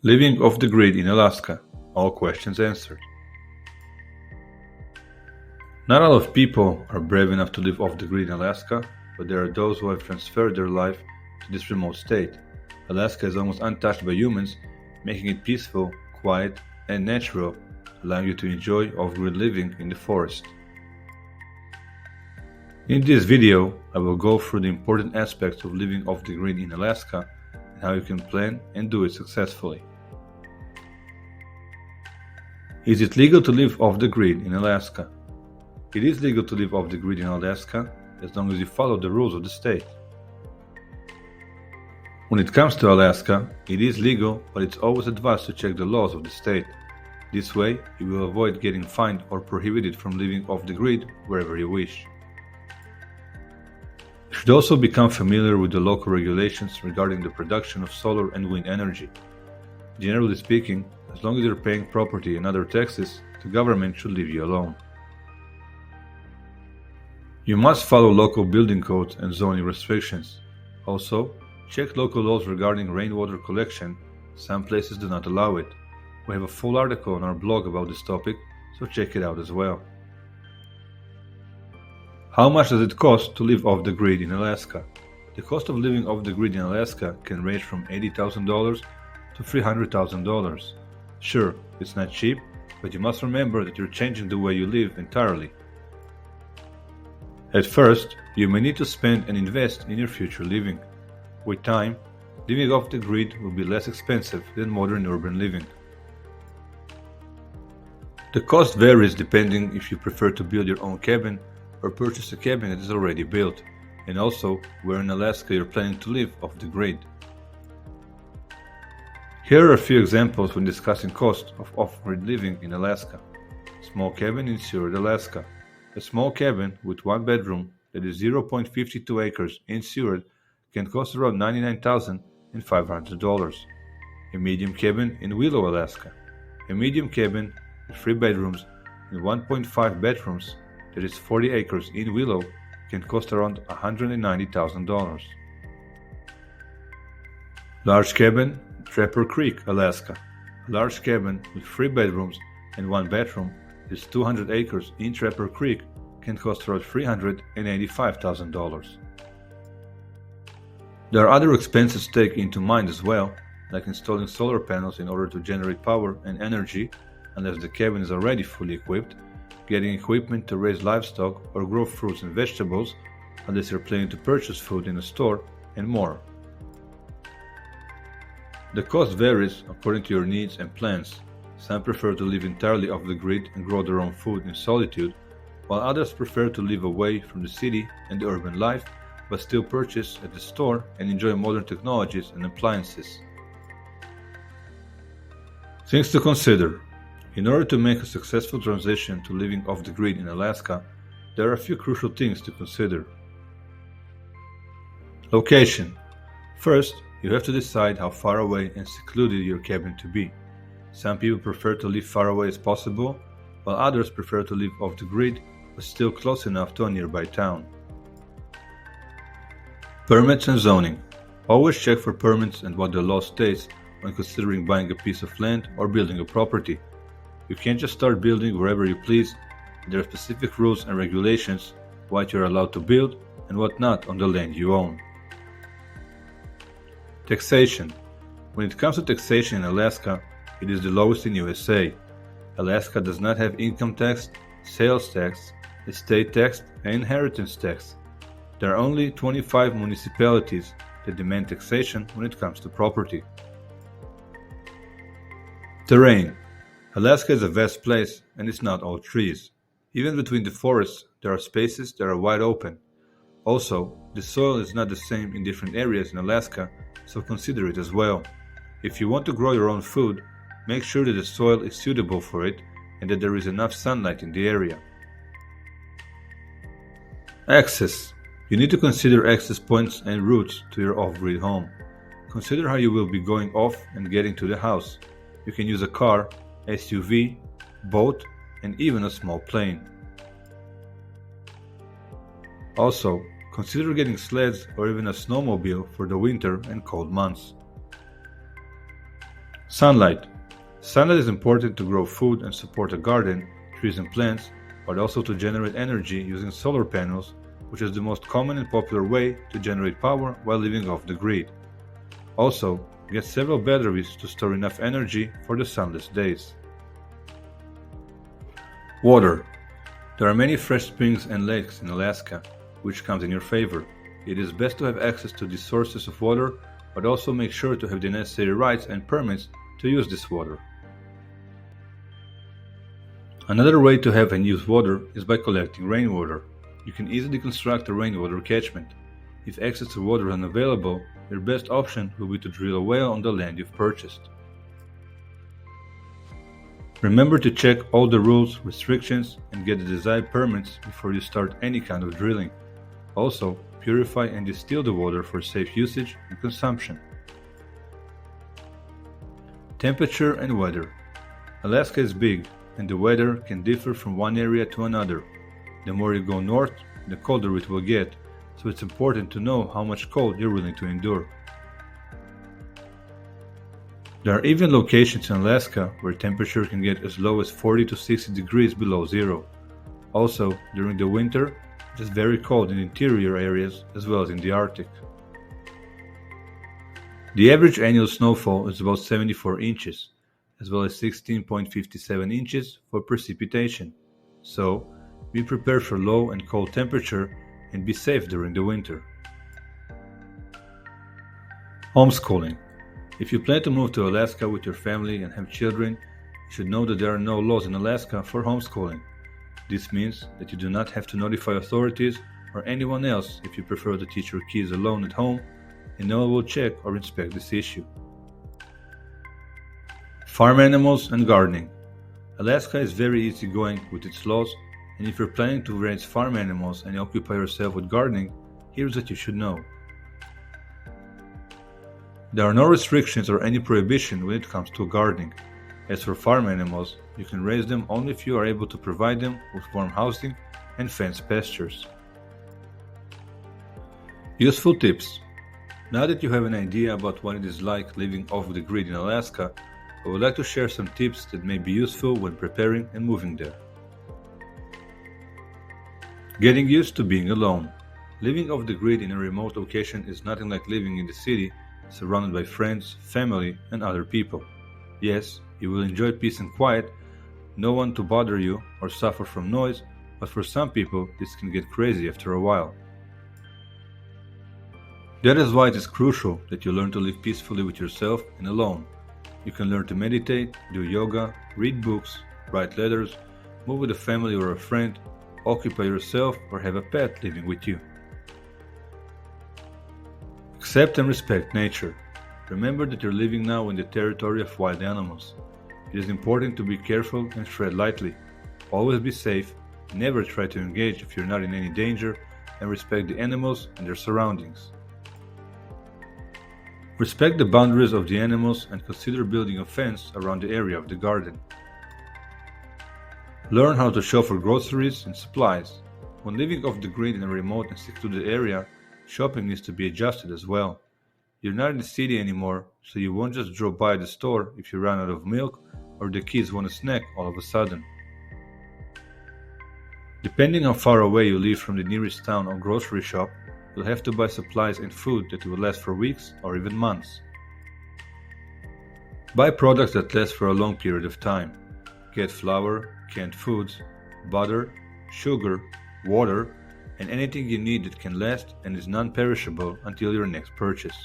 Living off the grid in Alaska. All questions answered. Not a lot of people are brave enough to live off the grid in Alaska, but there are those who have transferred their life to this remote state. Alaska is almost untouched by humans, making it peaceful, quiet, and natural, allowing you to enjoy off-grid living in the forest. In this video, I will go through the important aspects of living off the grid in Alaska and how you can plan and do it successfully. Is it legal to live off the grid in Alaska? It is legal to live off the grid in Alaska as long as you follow the rules of the state. When it comes to Alaska, it is legal, but it's always advised to check the laws of the state. This way, you will avoid getting fined or prohibited from living off the grid wherever you wish. You should also become familiar with the local regulations regarding the production of solar and wind energy. Generally speaking, as long as you're paying property and other taxes, the government should leave you alone. You must follow local building codes and zoning restrictions. Also, check local laws regarding rainwater collection. Some places do not allow it. We have a full article on our blog about this topic, so check it out as well. How much does it cost to live off the grid in Alaska? The cost of living off the grid in Alaska can range from $80,000 to $300,000. Sure, it's not cheap, but you must remember that you're changing the way you live entirely. At first, you may need to spend and invest in your future living. With time, living off the grid will be less expensive than modern urban living. The cost varies depending if you prefer to build your own cabin or purchase a cabin that is already built, and also where in Alaska you're planning to live off the grid. Here are a few examples when discussing cost of off-grid living in Alaska. Small cabin in Seward, Alaska. A small cabin with one bedroom that is 0.52 acres in Seward can cost around $99,500. A medium cabin in Willow, Alaska. A medium cabin with 3 bedrooms and 1.5 bedrooms that is 40 acres in Willow can cost around $190,000. Large cabin, Trapper Creek, Alaska. A large cabin with 3 bedrooms and 1 bathroom is 200 acres in Trapper Creek can cost around $385,000. There are other expenses to take into mind as well, like installing solar panels in order to generate power and energy, unless the cabin is already fully equipped, getting equipment to raise livestock or grow fruits and vegetables, unless you're planning to purchase food in a store, and more. The cost varies according to your needs and plans. Some prefer to live entirely off the grid and grow their own food in solitude, while others prefer to live away from the city and the urban life, but still purchase at the store and enjoy modern technologies and appliances. Things to consider. In order to make a successful transition to living off the grid in Alaska, there are a few crucial things to consider. Location. First, you have to decide how far away and secluded your cabin to be. Some people prefer to live far away as possible, while others prefer to live off the grid but still close enough to a nearby town. Permits and zoning. Always check for permits and what the law states when considering buying a piece of land or building a property. You can't just start building wherever you please. There are specific rules and regulations what you are allowed to build and what not on the land you own. Taxation. When it comes to taxation in Alaska, it is the lowest in USA. Alaska does not have income tax, sales tax, estate tax, and inheritance tax. There are only 25 municipalities that demand taxation when it comes to property. Terrain. Alaska is a vast place and it's not all trees. Even between the forests, there are spaces that are wide open. Also, the soil is not the same in different areas in Alaska, so consider it as well. If you want to grow your own food, make sure that the soil is suitable for it and that there is enough sunlight in the area. Access. You need to consider access points and routes to your off-grid home. Consider how you will be going off and getting to the house. You can use a car, SUV, boat, and even a small plane. Also, consider getting sleds or even a snowmobile for the winter and cold months. Sunlight. Sunlight is important to grow food and support a garden, trees and plants, but also to generate energy using solar panels, which is the most common and popular way to generate power while living off the grid. Also, get several batteries to store enough energy for the sunless days. Water. There are many fresh springs and lakes in Alaska, which comes in your favor. It is best to have access to these sources of water, but also make sure to have the necessary rights and permits to use this water. Another way to have and use water is by collecting rainwater. You can easily construct a rainwater catchment. If access to water is unavailable, your best option will be to drill a well on the land you've purchased. Remember to check all the rules, restrictions, and get the desired permits before you start any kind of drilling. Also, purify and distill the water for safe usage and consumption. Temperature and weather. Alaska is big, and the weather can differ from one area to another. The more you go north, the colder it will get, so it's important to know how much cold you're willing to endure. There are even locations in Alaska where temperature can get as low as 40 to 60 degrees below zero. Also, during the winter, it is very cold in interior areas as well as in the Arctic. The average annual snowfall is about 74 inches, as well as 16.57 inches for precipitation. So, be prepared for low and cold temperature and be safe during the winter. Homeschooling. If you plan to move to Alaska with your family and have children, you should know that there are no laws in Alaska for homeschooling. This means that you do not have to notify authorities or anyone else if you prefer to teach your kids alone at home, and no one will check or inspect this issue. Farm animals and gardening. Alaska is very easygoing with its laws, and if you're planning to raise farm animals and occupy yourself with gardening, here's what you should know. There are no restrictions or any prohibition when it comes to gardening. As for farm animals, you can raise them only if you are able to provide them with warm housing and fenced pastures. Useful tips. Now that you have an idea about what it is like living off the grid in Alaska, I would like to share some tips that may be useful when preparing and moving there. Getting used to being alone. Living off the grid in a remote location is nothing like living in the city, surrounded by friends, family, and other people. Yes, you will enjoy peace and quiet, no one to bother you or suffer from noise, but for some people this can get crazy after a while. That is why it is crucial that you learn to live peacefully with yourself and alone. You can learn to meditate, do yoga, read books, write letters, move with a family or a friend, occupy yourself, or have a pet living with you. Accept and respect nature. Remember that you're living now in the territory of wild animals. It is important to be careful and tread lightly. Always be safe, never try to engage if you're not in any danger, and respect the animals and their surroundings. Respect the boundaries of the animals and consider building a fence around the area of the garden. Learn how to shop for groceries and supplies. When living off the grid in a remote and secluded area, shopping needs to be adjusted as well. You're not in the city anymore, so you won't just drop by the store if you run out of milk or the kids want a snack all of a sudden. Depending how far away you live from the nearest town or grocery shop, you'll have to buy supplies and food that will last for weeks or even months. Buy products that last for a long period of time. Get flour, canned foods, butter, sugar, water, and anything you need that can last and is non-perishable until your next purchase.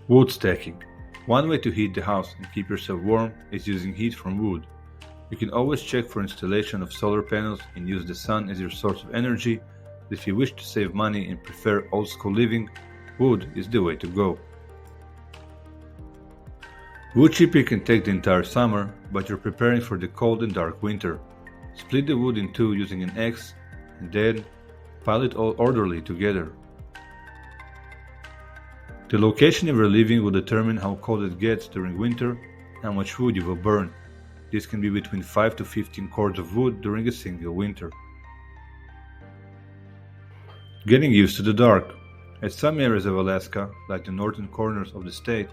Wood stacking. One way to heat the house and keep yourself warm is using heat from wood. You can always check for installation of solar panels and use the sun as your source of energy, but if you wish to save money and prefer old school living, wood is the way to go. Wood chipping can take the entire summer, but you're preparing for the cold and dark winter. Split the wood in two using an axe, and then pile it all orderly together. The location of your living will determine how cold it gets during winter and how much wood you will burn. This can be between 5 to 15 cords of wood during a single winter. Getting used to the dark. At some areas of Alaska, like the northern corners of the state,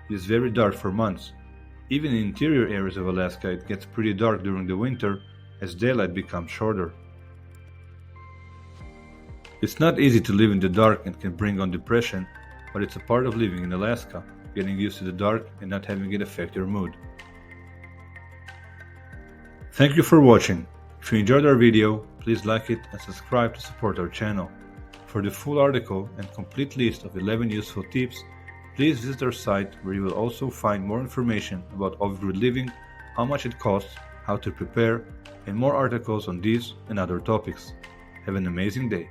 it is very dark for months. Even in interior areas of Alaska, it gets pretty dark during the winter as daylight becomes shorter. It's not easy to live in the dark and can bring on depression, but it's a part of living in Alaska, getting used to the dark and not having it affect your mood. Thank you for watching. If you enjoyed our video, please like it and subscribe to support our channel. For the full article and complete list of 11 useful tips, please visit our site where you will also find more information about off-grid living, how much it costs, how to prepare, and more articles on these and other topics. Have an amazing day.